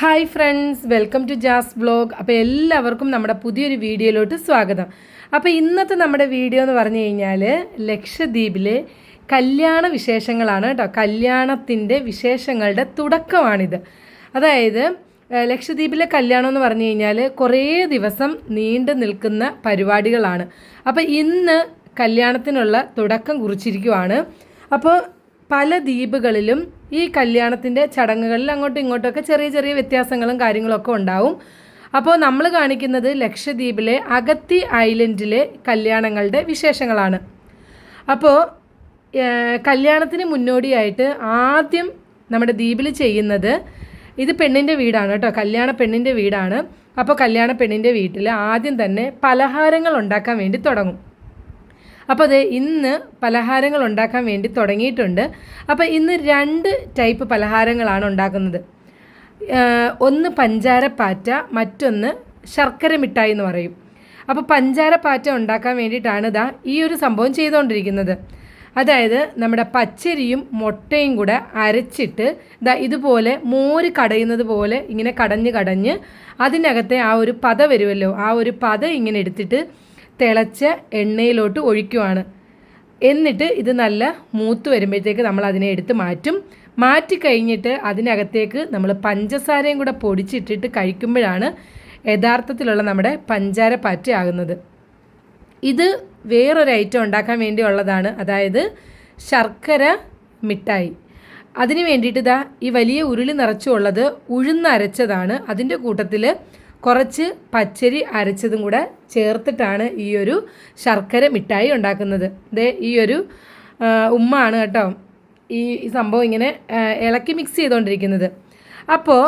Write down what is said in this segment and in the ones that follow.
Hi friends, welcome to Jas vlog. അപ്പോൾ എല്ലാവർക്കും നമ്മുടെ പുതിയൊരു വീഡിയോയിലോട്ട് സ്വാഗതം. അപ്പോൾ ഇന്നത്തെ നമ്മുടെ വീഡിയോ എന്ന് പറഞ്ഞു കഴിഞ്ഞാൽ ലക്ഷദ്വീപിലെ കല്യാണ വിശേഷങ്ങളാണ് കേട്ടോ. കല്യാണത്തിൻ്റെ വിശേഷങ്ങളുടെ തുടക്കമാണിത്. അതായത് ലക്ഷദ്വീപിലെ കല്യാണം എന്ന് പറഞ്ഞു കഴിഞ്ഞാൽ കുറേ ദിവസം നീണ്ടു നിൽക്കുന്ന പരിപാടികളാണ്. അപ്പോൾ ഇന്ന് കല്യാണത്തിനുള്ള തുടക്കം കുറിച്ചിരിക്കുവാണ്. അപ്പോൾ പല ദ്വീപുകളിലും ഈ കല്യാണത്തിൻ്റെ ചടങ്ങുകളിൽ അങ്ങോട്ടും ഇങ്ങോട്ടൊക്കെ ചെറിയ ചെറിയ വ്യത്യാസങ്ങളും കാര്യങ്ങളൊക്കെ ഉണ്ടാവും. അപ്പോൾ നമ്മൾ കാണിക്കുന്നത് ലക്ഷദ്വീപിലെ അഗത്തി ഐലൻഡിലെ കല്യാണങ്ങളുടെ വിശേഷങ്ങളാണ്. അപ്പോൾ കല്യാണത്തിന് മുന്നോടിയായിട്ട് ആദ്യം നമ്മുടെ ദ്വീപിൽ ചെയ്യുന്നത്, ഇത് പെണ്ണിൻ്റെ വീടാണ് കേട്ടോ, കല്യാണ പെണ്ണിൻ്റെ വീടാണ്. അപ്പോൾ കല്യാണ പെണ്ണിൻ്റെ വീട്ടിൽ ആദ്യം തന്നെ പലഹാരങ്ങൾ ഉണ്ടാക്കാൻ വേണ്ടി തുടങ്ങും. അപ്പോൾ അത് ഇന്ന് പലഹാരങ്ങൾ ഉണ്ടാക്കാൻ വേണ്ടി തുടങ്ങിയിട്ടുണ്ട്. അപ്പോൾ ഇന്ന് 2 ടൈപ്പ് പലഹാരങ്ങളാണ് ഉണ്ടാക്കുന്നത്. ഒന്ന് പഞ്ചാരപ്പാറ്റ, മറ്റൊന്ന് ശർക്കര മിഠായി എന്ന് പറയും. അപ്പോൾ പഞ്ചാരപ്പാറ്റ ഉണ്ടാക്കാൻ വേണ്ടിയിട്ടാണ് ഈ ഒരു സംഭവം ചെയ്തുകൊണ്ടിരിക്കുന്നത്. അതായത് നമ്മുടെ പച്ചരിയും മുട്ടയും കൂടെ അരച്ചിട്ട് ഇതുപോലെ മോര് കടയുന്നത് പോലെ ഇങ്ങനെ കടഞ്ഞ് അതിനകത്തെ ആ ഒരു പത വരുമല്ലോ, ആ ഒരു പത ഇങ്ങനെ എടുത്തിട്ട് തിളച്ച എണ്ണയിലോട്ട് ഒഴിക്കുവാണ്. എന്നിട്ട് ഇത് നല്ല മൂത്ത് വരുമ്പോഴത്തേക്ക് നമ്മൾ അതിനെ എടുത്ത് മാറ്റി കഴിഞ്ഞിട്ട് അതിനകത്തേക്ക് നമ്മൾ പഞ്ചസാരയും കൂടെ പൊടിച്ചിട്ടിട്ട് കഴിക്കുമ്പോഴാണ് യഥാർത്ഥത്തിലുള്ള നമ്മുടെ പഞ്ചാര പാറ്റ ആകുന്നത്. ഇത് വേറൊരു ഐറ്റം ഉണ്ടാക്കാൻ വേണ്ടിയുള്ളതാണ്, അതായത് ശർക്കര മിഠായി. അതിന് വേണ്ടിയിട്ട് ഈ വലിയ ഉരുളി നിറച്ചുള്ളത് ഉഴുന്നരച്ചതാണ്. അതിൻ്റെ കൂട്ടത്തിൽ കുറച്ച് പച്ചരി അരച്ചതും കൂടെ ചേർത്തിട്ടാണ് ഈ ഒരു ശർക്കര മിഠായി ഉണ്ടാക്കുന്നത്. ഈ ഒരു ഉമ്മാണ് കേട്ടോ ഈ സംഭവം ഇങ്ങനെ ഇളക്കി മിക്സ് ചെയ്തുകൊണ്ടിരിക്കുന്നത്. അപ്പോൾ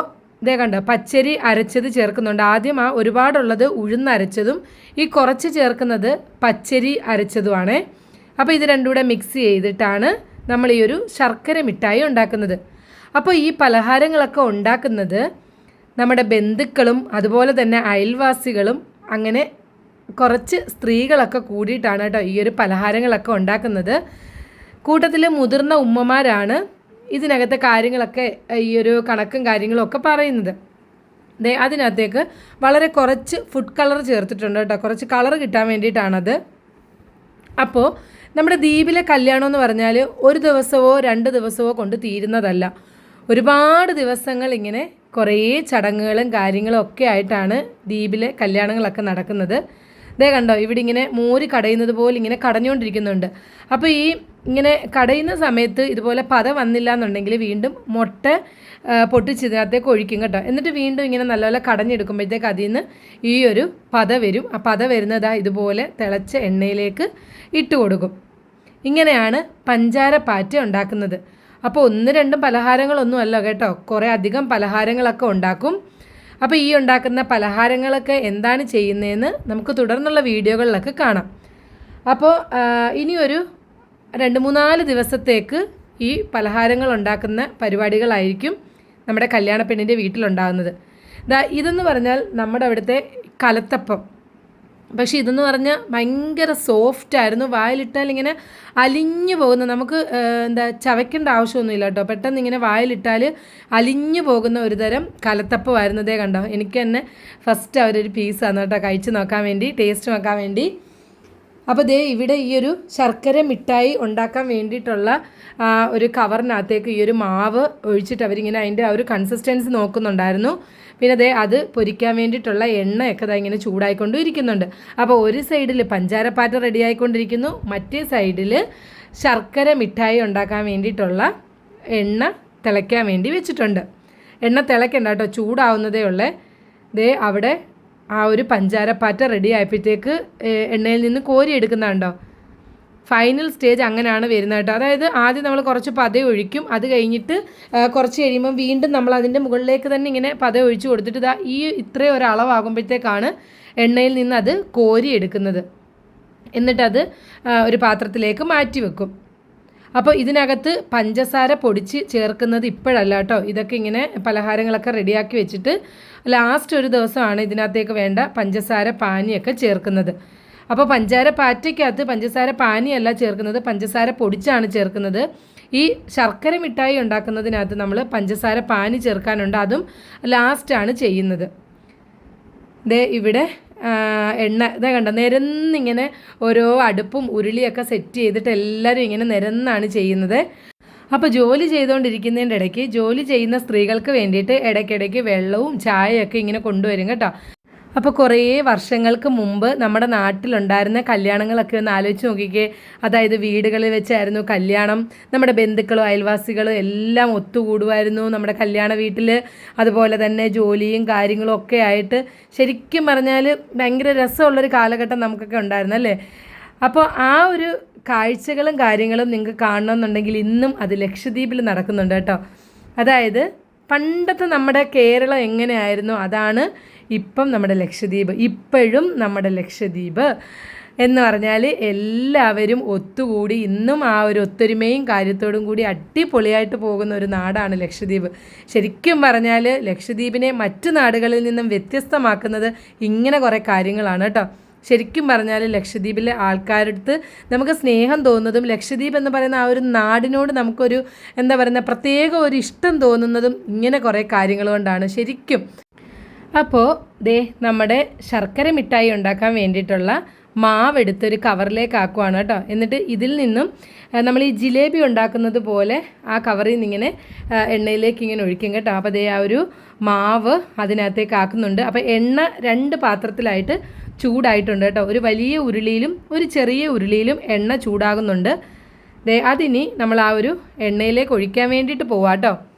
കണ്ടോ, പച്ചരി അരച്ചത് ചേർക്കുന്നുണ്ട്. ആദ്യം ആ ഒരുപാടുള്ളത് ഉഴുന്നരച്ചതും ഈ കുറച്ച് ചേർക്കുന്നത് പച്ചരി അരച്ചതുമാണ്. അപ്പോൾ ഇത് രണ്ടും കൂടെ മിക്സ് ചെയ്തിട്ടാണ് നമ്മൾ ഈ ഒരു ശർക്കര മിഠായി ഉണ്ടാക്കുന്നത്. അപ്പോൾ ഈ പലഹാരങ്ങളൊക്കെ ഉണ്ടാക്കുന്നത് നമ്മുടെ ബന്ധുക്കളും അതുപോലെ തന്നെ അയൽവാസികളും അങ്ങനെ കുറച്ച് സ്ത്രീകളൊക്കെ കൂടിയിട്ടാണ് കേട്ടോ ഈ ഒരു പലഹാരങ്ങളൊക്കെ ഉണ്ടാക്കുന്നത്. കൂട്ടത്തിൽ മുതിർന്ന ഉമ്മമാരാണ് ഇതിനകത്തെ കാര്യങ്ങളൊക്കെ, ഈ ഒരു കണക്കും കാര്യങ്ങളും ഒക്കെ പറയുന്നത്. അതിനകത്തേക്ക് വളരെ കുറച്ച് ഫുഡ് കളർ ചേർത്തിട്ടുണ്ട് കേട്ടോ, കുറച്ച് കളർ കിട്ടാൻ വേണ്ടിയിട്ടാണത്. അപ്പോൾ നമ്മുടെ ദ്വീപിലെ കല്യാണം എന്ന് പറഞ്ഞാൽ ഒരു ദിവസമോ 2 ദിവസമോ കൊണ്ട് തീരുന്നതല്ല. ഒരുപാട് ദിവസങ്ങൾ ഇങ്ങനെ കുറേ ചടങ്ങുകളും കാര്യങ്ങളും ഒക്കെ ആയിട്ടാണ് ദ്വീപിലെ കല്യാണങ്ങളൊക്കെ നടക്കുന്നത്. കണ്ടോ, ഇവിടെ ഇങ്ങനെ മോര് കടയുന്നത് പോലെ ഇങ്ങനെ കടഞ്ഞുകൊണ്ടിരിക്കുന്നുണ്ട്. അപ്പോൾ ഈ ഇങ്ങനെ കടയുന്ന സമയത്ത് ഇതുപോലെ പത വന്നില്ല എന്നുണ്ടെങ്കിൽ വീണ്ടും മുട്ട പൊട്ടിച്ചതിനകത്തേക്ക് ഒഴിക്കും കേട്ടോ. എന്നിട്ട് വീണ്ടും ഇങ്ങനെ നല്ലപോലെ കടഞ്ഞെടുക്കുമ്പോഴത്തേക്ക് അതിൽ നിന്ന് ഈ ഒരു പത വരും. ആ പത വരുന്നത് ഇതുപോലെ തിളച്ച എണ്ണയിലേക്ക് ഇട്ട് കൊടുക്കും. ഇങ്ങനെയാണ് പഞ്ചാര പാറ്റ ഉണ്ടാക്കുന്നത്. അപ്പോൾ 1-2 പലഹാരങ്ങളൊന്നും അല്ല കേട്ടോ, കുറേ അധികം പലഹാരങ്ങളൊക്കെ ഉണ്ടാക്കും. അപ്പോൾ ഈ ഉണ്ടാക്കുന്ന പലഹാരങ്ങളൊക്കെ എന്താണ് ചെയ്യുന്നതെന്ന് നമുക്ക് തുടർന്നുള്ള വീഡിയോകളിലൊക്കെ കാണാം. അപ്പോൾ ഇനിയൊരു 2-3-4 ദിവസത്തേക്ക് ഈ പലഹാരങ്ങൾ ഉണ്ടാക്കുന്ന പരിപാടികളായിരിക്കും നമ്മുടെ കല്യാണ പെണ്ണിൻ്റെ വീട്ടിലുണ്ടാകുന്നത്. ഇതെന്ന് പറഞ്ഞാൽ നമ്മുടെ അവിടുത്തെ കലത്തപ്പം. പക്ഷേ ഇതെന്ന് പറഞ്ഞാൽ ഭയങ്കര സോഫ്റ്റായിരുന്നു, വായിലിട്ടാൽ ഇങ്ങനെ അലിഞ്ഞു പോകുന്ന, നമുക്ക് ചവയ്ക്കേണ്ട ആവശ്യമൊന്നുമില്ല കേട്ടോ, പെട്ടെന്ന് ഇങ്ങനെ വായിലിട്ടാൽ അലിഞ്ഞു പോകുന്ന ഒരു തരം കലത്തപ്പമായിരുന്നു. കണ്ടോ, എനിക്ക് തന്നെ ഫസ്റ്റ് അവരൊരു പീസാണ് കേട്ടോ കഴിച്ച് നോക്കാൻ വേണ്ടി, ടേസ്റ്റ് നോക്കാൻ വേണ്ടി. അപ്പോൾ ഇവിടെ ഈ ഒരു ശർക്കര മിഠായി ഉണ്ടാക്കാൻ വേണ്ടിയിട്ടുള്ള ഒരു കവറിനകത്തേക്ക് ഈ ഒരു മാവ് ഒഴിച്ചിട്ട് അവരിങ്ങനെ അതിൻ്റെ ആ ഒരു കൺസിസ്റ്റൻസി നോക്കുന്നുണ്ടായിരുന്നു. പിന്നെ അത് പൊരിക്കാൻ വേണ്ടിയിട്ടുള്ള എണ്ണയൊക്കെ ഇങ്ങനെ ചൂടായിക്കൊണ്ട് ഇരിക്കുന്നുണ്ട്. അപ്പോൾ ഒരു സൈഡിൽ പഞ്ചാരപ്പാറ്റ റെഡി ആയിക്കൊണ്ടിരിക്കുന്നു, മറ്റേ സൈഡിൽ ശർക്കര മിഠായി ഉണ്ടാക്കാൻ വേണ്ടിയിട്ടുള്ള എണ്ണ തിളയ്ക്കാൻ വേണ്ടി വെച്ചിട്ടുണ്ട്. എണ്ണ തിളയ്ക്കണ്ട കേട്ടോ, ചൂടാവുന്നതേ ഉള്ളേ. അവിടെ ആ ഒരു പഞ്ചാരപ്പാറ്റ റെഡി ആയപ്പോഴത്തേക്ക് എണ്ണയിൽ നിന്ന് കോരി എടുക്കുന്നുണ്ടോ. ഫൈനൽ സ്റ്റേജ് അങ്ങനെയാണ് വരുന്നത് കേട്ടോ. അതായത് ആദ്യം നമ്മൾ കുറച്ച് പത ഒഴിക്കും, അത് കഴിഞ്ഞിട്ട് കുറച്ച് കഴിയുമ്പം വീണ്ടും നമ്മൾ അതിൻ്റെ മുകളിലേക്ക് തന്നെ ഇങ്ങനെ പത ഒഴിച്ച് കൊടുത്തിട്ട് ഈ ഇത്രയും ഒരളവാകുമ്പോഴത്തേക്കാണ് എണ്ണയിൽ നിന്ന് അത് കോരി എടുക്കുന്നത്. എന്നിട്ടത് ഒരു പാത്രത്തിലേക്ക് മാറ്റി വെക്കും. അപ്പോൾ ഇതിനകത്ത് പഞ്ചസാര പൊടിച്ച് ചേർക്കുന്നത് ഇപ്പോഴല്ല കേട്ടോ. ഇതൊക്കെ ഇങ്ങനെ പലഹാരങ്ങളൊക്കെ റെഡിയാക്കി വെച്ചിട്ട് ലാസ്റ്റ് ഒരു ദിവസമാണ് ഇതിനകത്തേക്ക് വേണ്ട പഞ്ചസാര പാനിയൊക്കെ ചേർക്കുന്നത്. അപ്പോൾ പഞ്ചാര പാറ്റയ്ക്കകത്ത് പഞ്ചസാര പാനിയല്ല ചേർക്കുന്നത്, പഞ്ചസാര പൊടിച്ചാണ് ചേർക്കുന്നത്. ഈ ശർക്കര മിഠായി ഉണ്ടാക്കുന്നതിനകത്ത് നമ്മൾ പഞ്ചസാര പാനി ചേർക്കാനുണ്ട്, അതും ലാസ്റ്റാണ് ചെയ്യുന്നത്. ദേ ഇവിടെ എണ്ണ ഇതാ കണ്ടോ, നിരന്നിങ്ങനെ ഓരോ അടുപ്പും ഉരുളിയൊക്കെ സെറ്റ് ചെയ്തിട്ട് എല്ലാവരും ഇങ്ങനെ നിരന്നാണ് ചെയ്യുന്നത്. അപ്പോൾ ജോലി ചെയ്തുകൊണ്ടിരിക്കുന്നതിൻ്റെ ഇടയ്ക്ക് ജോലി ചെയ്യുന്ന സ്ത്രീകൾക്ക് വേണ്ടിയിട്ട് ഇടയ്ക്കിടയ്ക്ക് വെള്ളവും ചായയൊക്കെ ഇങ്ങനെ കൊണ്ടുവരും കേട്ടോ. അപ്പോൾ കുറേ വർഷങ്ങൾക്ക് മുമ്പ് നമ്മുടെ നാട്ടിലുണ്ടായിരുന്ന കല്യാണങ്ങളൊക്കെ ഒന്ന് ആലോചിച്ച് നോക്കിക്കേ. അതായത് വീടുകളിൽ വെച്ചായിരുന്നു കല്യാണം, നമ്മുടെ ബന്ധുക്കളും അയൽവാസികളും എല്ലാം ഒത്തുകൂടുമായിരുന്നു നമ്മുടെ കല്യാണ വീട്ടിൽ. അതുപോലെ തന്നെ ജോലിയും കാര്യങ്ങളും ഒക്കെ ആയിട്ട് ശരിക്കും പറഞ്ഞാൽ ഭയങ്കര രസമുള്ളൊരു കാലഘട്ടം നമുക്കൊക്കെ ഉണ്ടായിരുന്നു അല്ലേ. അപ്പോൾ ആ ഒരു കാഴ്ചകളും കാര്യങ്ങളും നിങ്ങൾക്ക് കാണണമെന്നുണ്ടെങ്കിൽ ഇന്നും അത് ലക്ഷദ്വീപിൽ നടക്കുന്നുണ്ട് കേട്ടോ. അതായത് പണ്ടത്തെ നമ്മുടെ കേരളം എങ്ങനെയായിരുന്നു അതാണ് ഇപ്പം നമ്മുടെ ലക്ഷദ്വീപ്. ഇപ്പോഴും നമ്മുടെ ലക്ഷദ്വീപ് എന്ന് പറഞ്ഞാൽ എല്ലാവരും ഒത്തുകൂടി ഇന്നും ആ ഒരു ഒത്തൊരുമയും കാര്യത്തോടും കൂടി അടിപൊളിയായിട്ട് പോകുന്ന ഒരു നാടാണ് ലക്ഷദ്വീപ്. ശരിക്കും പറഞ്ഞാൽ ലക്ഷദ്വീപിനെ മറ്റു നാടുകളിൽ നിന്നും വ്യത്യസ്തമാക്കുന്നത് ഇങ്ങനെ കുറേ കാര്യങ്ങളാണ് കേട്ടോ. ശരിക്കും പറഞ്ഞാൽ ലക്ഷദ്വീപിലെ ആൾക്കാരടുത്ത് നമുക്ക് സ്നേഹം തോന്നുന്നതും ലക്ഷദ്വീപ് എന്ന് പറയുന്ന ആ ഒരു നാടിനോട് നമുക്കൊരു എന്താ പറയുക പ്രത്യേക ഒരു ഇഷ്ടം തോന്നുന്നതും ഇങ്ങനെ കുറേ കാര്യങ്ങൾ കൊണ്ടാണ് ശരിക്കും. അപ്പോൾ ദേ നമ്മുടെ ശർക്കര മിഠായി ഉണ്ടാക്കാൻ വേണ്ടിയിട്ടുള്ള മാവ് എടുത്തൊരു കവറിലേക്ക് ആക്കുവാണ് കേട്ടോ. എന്നിട്ട് ഇതിൽ നിന്നും നമ്മൾ ഈ ജിലേബി ഉണ്ടാക്കുന്നത് പോലെ ആ കവറിൽ നിന്ന് ഇങ്ങനെ എണ്ണയിലേക്ക് ഇങ്ങനെ ഒഴിക്കും കേട്ടോ. അപ്പോൾ ദേ ആ ഒരു മാവ് അതിനകത്തേക്ക് ആക്കുന്നുണ്ട്. അപ്പോൾ എണ്ണ 2 പാത്രത്തിലായിട്ട് ചൂടായിട്ടുണ്ട് കേട്ടോ. ഒരു വലിയ ഉരുളിയിലും ഒരു ചെറിയ ഉരുളിയിലും എണ്ണ ചൂടാകുന്നുണ്ട്. ദേ അതിനി നമ്മൾ ആ ഒരു എണ്ണയിലേക്ക് ഒഴിക്കാൻ വേണ്ടിയിട്ട് പോവാം കേട്ടോ.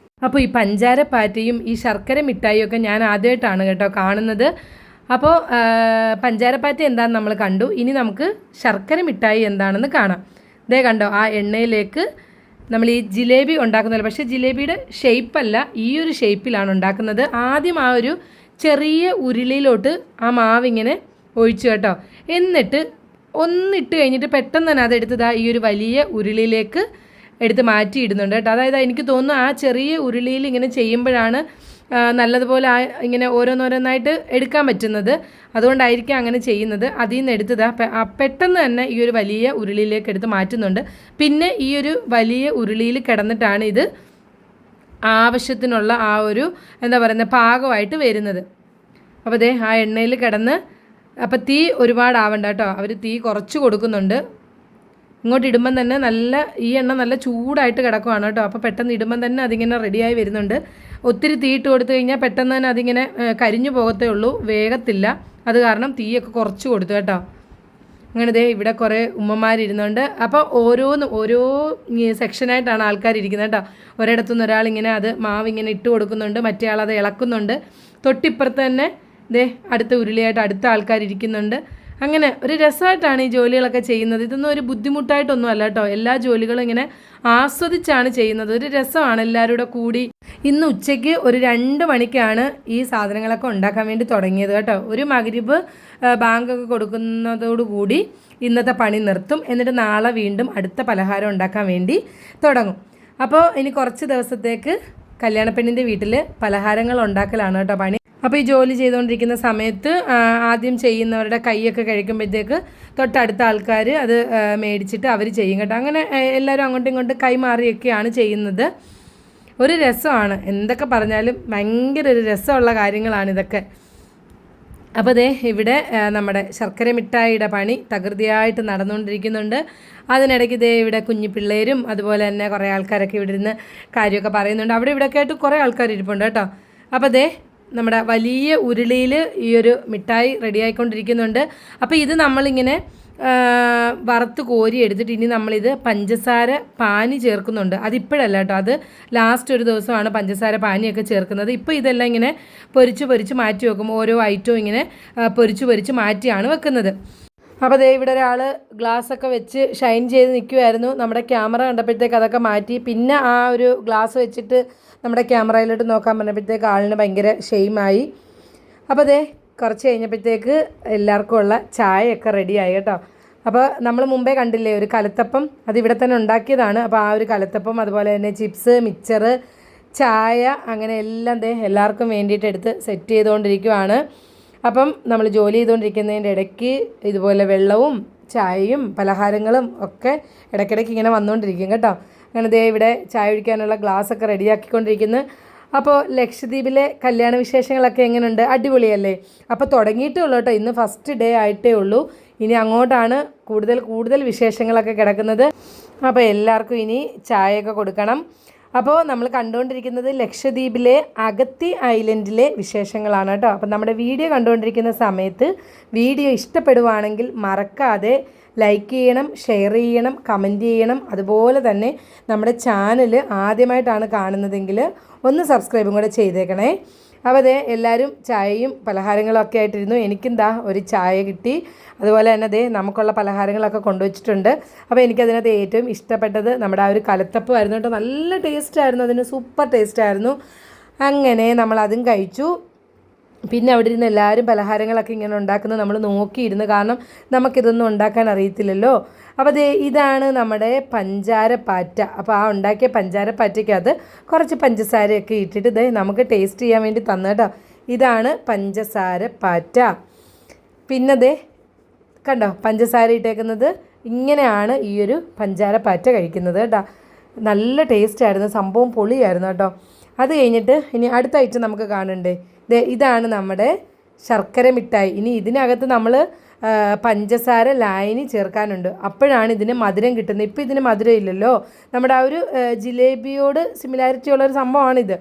അപ്പോൾ ഈ പഞ്ചാര പാറ്റയും ഈ ശർക്കര മിഠായിയും ഒക്കെ ഞാൻ ആദ്യമായിട്ടാണ് കേട്ടോ കാണുന്നത്. അപ്പോൾ പഞ്ചാര പാറ്റ എന്താണെന്ന് നമ്മൾ കണ്ടു. ഇനി നമുക്ക് ശർക്കര മിഠായി എന്താണെന്ന് കാണാം. ദേ കണ്ടോ, ആ എണ്ണയിലേക്ക് നമ്മൾ ഈ ജിലേബി ഉണ്ടാക്കുന്നില്ല, പക്ഷേ ജിലേബിയുടെ ഷേപ്പല്ല, ഈ ഒരു ഷേപ്പിലാണ് ഉണ്ടാക്കുന്നത്. ആദ്യം ആ ഒരു ചെറിയ ഉരുളിയിലോട്ട് ആ മാവിങ്ങനെ ഒഴിച്ചു കേട്ടോ. എന്നിട്ട് ഒന്നിട്ട് കഴിഞ്ഞിട്ട് പെട്ടെന്ന് തന്നെ അതെടുത്തത് ഈ ഒരു വലിയ ഉരുളിയിലേക്ക് എടുത്ത് മാറ്റിയിടുന്നുണ്ട് കേട്ടോ. അതായത് എനിക്ക് തോന്നുന്നു ആ ചെറിയ ഉരുളിയിൽ ഇങ്ങനെ ചെയ്യുമ്പോഴാണ് നല്ലതുപോലെ ഇങ്ങനെ ഓരോന്നോരോന്നായിട്ട് എടുക്കാൻ പറ്റുന്നത്. അതുകൊണ്ടായിരിക്കും അങ്ങനെ ചെയ്യുന്നത്. അതിൽ നിന്ന് എടുത്തത് പെട്ടെന്ന് തന്നെ ഈ ഒരു വലിയ ഉരുളിയിലേക്ക് എടുത്ത് മാറ്റുന്നുണ്ട്. പിന്നെ ഈ ഒരു വലിയ ഉരുളിയിൽ കിടന്നിട്ടാണ് ഇത് ആവശ്യത്തിനുള്ള ആ ഒരു എന്താ പറയുന്നത് പാകമായിട്ട് വരുന്നത്. അപ്പോൾ ദേ ആ എണ്ണയിൽ കിടന്ന് അപ്പോൾ തീ ഒരുപാടാവണ്ട കേട്ടോ, അവർ തീ കുറച്ച് കൊടുക്കുന്നുണ്ട്. ഇങ്ങോട്ട് ഇടുമ്പം തന്നെ ഈ എണ്ണ നല്ല ചൂടായിട്ട് കിടക്കുവാണ് കേട്ടോ. അപ്പോൾ പെട്ടെന്ന് ഇടുമ്പം തന്നെ അതിങ്ങനെ റെഡിയായി വരുന്നുണ്ട്. ഒത്തിരി തീ ഇട്ട് കൊടുത്തു കഴിഞ്ഞാൽ പെട്ടെന്ന് തന്നെ അതിങ്ങനെ കരിഞ്ഞു പോകത്തേ ഉള്ളൂ, വേഗത്തില്ല. അത് കാരണം തീയൊക്കെ കുറച്ച് കൊടുത്തു കേട്ടോ. അങ്ങനെ ദേ ഇവിടെ കുറേ ഉമ്മമാരിരുന്നുണ്ട്. അപ്പോൾ ഓരോ സെക്ഷനായിട്ടാണ് ആൾക്കാരിരിക്കുന്നത് കേട്ടോ. ഒരിടത്തുനിന്ന് ഒരാളിങ്ങനെ അത് മാവിങ്ങനെ ഇട്ട് കൊടുക്കുന്നുണ്ട്, മറ്റേ ആളത് ഇളക്കുന്നുണ്ട്. തൊട്ടിപ്പുറത്ത് തന്നെ ദേ അടുത്ത ഉരുളിയായിട്ട് അടുത്ത ആൾക്കാരിരിക്കുന്നുണ്ട്. അങ്ങനെ ഒരു രസമായിട്ടാണ് ഈ ജോലികളൊക്കെ ചെയ്യുന്നത്. ഇതൊന്നും ഒരു ബുദ്ധിമുട്ടായിട്ടൊന്നും അല്ല കേട്ടോ. എല്ലാ ജോലികളും ഇങ്ങനെ ആസ്വദിച്ചാണ് ചെയ്യുന്നത്. ഒരു രസമാണ് എല്ലാവരും കൂടി. ഇന്ന് ഉച്ചയ്ക്ക് ഒരു 2 മണിക്കാണ് ഈ സാധനങ്ങളൊക്കെ ഉണ്ടാക്കാൻ വേണ്ടി തുടങ്ങിയത് കേട്ടോ. ഒരു മഗ്രിബ് ബാങ്കൊക്കെ കൊടുക്കുന്നതോടുകൂടി ഇന്നത്തെ പണി നിർത്തും. എന്നിട്ട് നാളെ വീണ്ടും അടുത്ത പലഹാരം ഉണ്ടാക്കാൻ വേണ്ടി തുടങ്ങും. അപ്പോൾ ഇനി കുറച്ച് ദിവസത്തേക്ക് കല്യാണപ്പെണ്ണിൻ്റെ വീട്ടിൽ പലഹാരങ്ങൾ ഉണ്ടാക്കലാണ് കേട്ടോ പണി. അപ്പോൾ ഈ ജോലി ചെയ്തുകൊണ്ടിരിക്കുന്ന സമയത്ത് ആദ്യം ചെയ്യുന്നവരുടെ കൈയൊക്കെ കഴിക്കുമ്പോഴത്തേക്ക് തൊട്ടടുത്ത ആൾക്കാർ അത് മേടിച്ചിട്ട് അവർ ചെയ്യും കേട്ടോ. അങ്ങനെ എല്ലാവരും അങ്ങോട്ടും ഇങ്ങോട്ടും കൈമാറിയൊക്കെയാണ് ചെയ്യുന്നത്. ഒരു രസമാണ്, എന്തൊക്കെ പറഞ്ഞാലും ഭയങ്കര ഒരു രസമുള്ള കാര്യങ്ങളാണിതൊക്കെ. അപ്പോൾ ദേ ഇവിടെ നമ്മുടെ ശർക്കര മിഠായിയുടെ പണി തകൃതിയായിട്ട് നടന്നുകൊണ്ടിരിക്കുന്നുണ്ട്. അതിനിടയ്ക്ക് ദേ ഇവിടെ കുഞ്ഞു പിള്ളേരും അതുപോലെ തന്നെ കുറേ ആൾക്കാരൊക്കെ ഇവിടെ ഇരുന്ന് കാര്യമൊക്കെ പറയുന്നുണ്ട്. അവിടെ ഇവിടെയൊക്കെ ആയിട്ട് കുറേ ആൾക്കാർ ഇരിപ്പുണ്ട് കേട്ടോ. അപ്പോൾ ദേ നമ്മുടെ വലിയ ഉരുളിയിൽ ഈ ഒരു മിഠായി റെഡിയായിക്കൊണ്ടിരിക്കുന്നുണ്ട്. അപ്പോൾ ഇത് നമ്മളിങ്ങനെ വറുത്ത് കോരി എടുത്തിട്ട് ഇനി നമ്മളിത് പഞ്ചസാര പാനി ചേർക്കുന്നുണ്ട്. അതിപ്പോഴല്ല കേട്ടോ, അത് ലാസ്റ്റ് ഒരു ദിവസമാണ് പഞ്ചസാര പാനിയൊക്കെ ചേർക്കുന്നത്. ഇപ്പോൾ ഇതെല്ലാം ഇങ്ങനെ പൊരിച്ച് മാറ്റി വെക്കും. ഓരോ ഐറ്റവും ഇങ്ങനെ പൊരിച്ച് മാറ്റിയാണ് വെക്കുന്നത്. അപ്പോൾ ദേ ഇവിടെ ഒരാൾ ഗ്ലാസ്സൊക്കെ വെച്ച് ഷൈൻ ചെയ്ത് നിൽക്കുമായിരുന്നു. നമ്മുടെ ക്യാമറ കണ്ടപ്പോഴത്തേക്ക് അതൊക്കെ മാറ്റി. പിന്നെ ആ ഒരു ഗ്ലാസ് വെച്ചിട്ട് നമ്മുടെ ക്യാമറയിലോട്ട് നോക്കാൻ പറഞ്ഞപ്പോഴത്തേക്ക് ആളിന് ഭയങ്കര ഷെയിമായി. അപ്പോൾ ദേ കുറച്ച് കഴിഞ്ഞപ്പോഴത്തേക്ക് എല്ലാവർക്കും ഉള്ള ചായയൊക്കെ റെഡിയായി കേട്ടോ. അപ്പോൾ നമ്മൾ മുമ്പേ കണ്ടില്ലേ ഒരു കലത്തപ്പം, അതിവിടെ തന്നെ ഉണ്ടാക്കിയതാണ്. അപ്പോൾ ആ ഒരു കലത്തപ്പം അതുപോലെ തന്നെ ചിപ്സ്, മിക്സർ, ചായ, അങ്ങനെ എല്ലാം ദേ എല്ലാവർക്കും വേണ്ടിയിട്ട് എടുത്ത് സെറ്റ് ചെയ്തുകൊണ്ടിരിക്കുവാണ്. അപ്പം നമ്മൾ ജോലി ചെയ്തുകൊണ്ടിരിക്കുന്നതിൻ്റെ ഇടയ്ക്ക് ഇതുപോലെ വെള്ളവും ചായയും പലഹാരങ്ങളും ഒക്കെ ഇടയ്ക്കിടയ്ക്ക് ഇങ്ങനെ വന്നുകൊണ്ടിരിക്കും കേട്ടോ. അങ്ങനെ ദേ ഇവിടെ ചായ കുടിക്കാനുള്ള ഗ്ലാസ്സൊക്കെ റെഡിയാക്കിക്കൊണ്ടിരിക്കുന്നു. അപ്പോൾ ലക്ഷദ്വീപിലെ കല്യാണ വിശേഷങ്ങളൊക്കെ എങ്ങനെയുണ്ട്? അടിപൊളിയല്ലേ? അപ്പോൾ തുടങ്ങിയിട്ടേ ഉള്ളൂ കേട്ടോ, ഇന്ന് ഫസ്റ്റ് ഡേ ആയിട്ടേ ഉള്ളൂ. ഇനി അങ്ങോട്ടാണ് കൂടുതൽ വിശേഷങ്ങളൊക്കെ കിടക്കുന്നത്. അപ്പോൾ എല്ലാവർക്കും ഇനി ചായയൊക്കെ കൊടുക്കണം. അപ്പോൾ നമ്മൾ കണ്ടുകൊണ്ടിരിക്കുന്നത് ലക്ഷദ്വീപിലെ അഗത്തി ഐലൻഡിലെ വിശേഷങ്ങളാണ് കേട്ടോ. അപ്പം നമ്മുടെ വീഡിയോ കണ്ടുകൊണ്ടിരിക്കുന്ന സമയത്ത് വീഡിയോ ഇഷ്ടപ്പെടുവാണെങ്കിൽ മറക്കാതെ ലൈക്ക് ചെയ്യണം, ഷെയർ ചെയ്യണം, കമൻറ്റ് ചെയ്യണം. അതുപോലെ തന്നെ നമ്മുടെ ചാനൽ ആദ്യമായിട്ടാണ് കാണുന്നതെങ്കിൽ ഒന്ന് സബ്സ്ക്രൈബും കൂടെ ചെയ്തേക്കണേ. അപ്പോൾ അതേ എല്ലാവരും ചായയും പലഹാരങ്ങളൊക്കെ ആയിട്ടിരുന്നു. എനിക്കെന്താ ഒരു ചായ കിട്ടി. അതുപോലെ തന്നെ അതേ നമുക്കുള്ള പലഹാരങ്ങളൊക്കെ കൊണ്ടുവച്ചിട്ടുണ്ട്. അപ്പോൾ എനിക്കതിനകത്ത് ഏറ്റവും ഇഷ്ടപ്പെട്ടത് നമ്മുടെ ആ ഒരു കലത്തപ്പമായിരുന്നു കേട്ടോ. നല്ല ടേസ്റ്റായിരുന്നു, അതിന് സൂപ്പർ ടേസ്റ്റായിരുന്നു. അങ്ങനെ നമ്മളതും കഴിച്ചു. പിന്നെ അവിടെ ഇരുന്ന് എല്ലാവരും പലഹാരങ്ങളൊക്കെ ഇങ്ങനെ ഉണ്ടാക്കുന്നത് നമ്മൾ നോക്കിയിരുന്നു, കാരണം നമുക്കിതൊന്നും ഉണ്ടാക്കാൻ അറിയത്തില്ലല്ലോ. അപ്പോൾ ഇതാണ് നമ്മുടെ പഞ്ചാരപ്പാറ്റ. അപ്പോൾ ആ ഉണ്ടാക്കിയ പഞ്ചാരപ്പാറ്റയ്ക്കകത്ത് കുറച്ച് പഞ്ചസാരയൊക്കെ ഇട്ടിട്ട് നമുക്ക് ടേസ്റ്റ് ചെയ്യാൻ വേണ്ടി തന്നു കേട്ടോ. ഇതാണ് പഞ്ചസാരപ്പാറ്റ. പിന്നെ കണ്ടോ പഞ്ചസാര ഇട്ടേക്കുന്നത്. ഇങ്ങനെയാണ് ഈ ഒരു പഞ്ചാരപ്പാറ്റ കഴിക്കുന്നത് കേട്ടോ. നല്ല ടേസ്റ്റായിരുന്നു, സംഭവം പൊളിയായിരുന്നു കേട്ടോ. അത് കഴിഞ്ഞിട്ട് ഇനി അടുത്ത ഐറ്റം നമുക്ക് കാണണ്ടേ. ഇതാണ് നമ്മുടെ ശർക്കര മിഠായി. ഇനി ഇതിനകത്ത് നമ്മൾ പഞ്ചസാര ലായനി ചേർക്കാനുണ്ട്, അപ്പോഴാണ് ഇതിന് മധുരം കിട്ടുന്നത്. ഇപ്പോൾ ഇതിന് മധുരം ഇല്ലല്ലോ, നമ്മുടെ ആ ഒരു ജിലേബിയോട് സിമിലാരിറ്റി ഉള്ളൊരു സംഭവമാണിത്.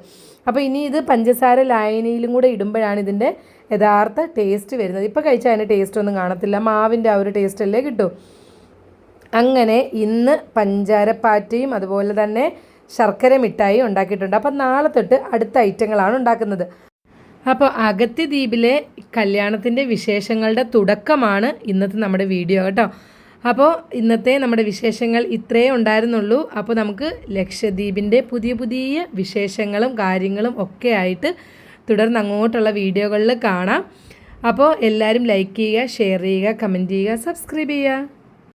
അപ്പോൾ ഇനി ഇത് പഞ്ചസാര ലായനിയിലും കൂടെ ഇടുമ്പോഴാണ് ഇതിൻ്റെ യഥാർത്ഥ ടേസ്റ്റ് വരുന്നത്. ഇപ്പോൾ കഴിച്ചാൽ അതിൻ്റെ ടേസ്റ്റ് ഒന്നും കാണത്തില്ല, മാവിൻ്റെ ആ ഒരു ടേസ്റ്റല്ലേ കിട്ടും. അങ്ങനെ ഇന്ന് പഞ്ചാരപ്പാറ്റയും അതുപോലെ തന്നെ ശർക്കര മിഠായി ഉണ്ടാക്കിയിട്ടുണ്ട്. അപ്പം നാളെ തൊട്ട് അടുത്ത ഐറ്റങ്ങളാണ് ഉണ്ടാക്കുന്നത്. അപ്പോൾ അഗത്തി ദ്വീപിലെ കല്യാണത്തിൻ്റെ വിശേഷങ്ങളുടെ തുടക്കമാണ് ഇന്നത്തെ നമ്മുടെ വീഡിയോ കേട്ടോ. അപ്പോൾ ഇന്നത്തെ നമ്മുടെ വിശേഷങ്ങൾ ഇത്രയേ ഉണ്ടായിരുന്നുള്ളൂ. അപ്പോൾ നമുക്ക് ലക്ഷദ്വീപിൻ്റെ പുതിയ വിശേഷങ്ങളും കാര്യങ്ങളും ഒക്കെ ആയിട്ട് തുടർന്ന് അങ്ങോട്ടുള്ള വീഡിയോകളിൽ കാണാം. അപ്പോൾ എല്ലാവരും ലൈക്ക് ചെയ്യുക, ഷെയർ ചെയ്യുക, കമൻറ്റ് ചെയ്യുക, സബ്സ്ക്രൈബ് ചെയ്യുക.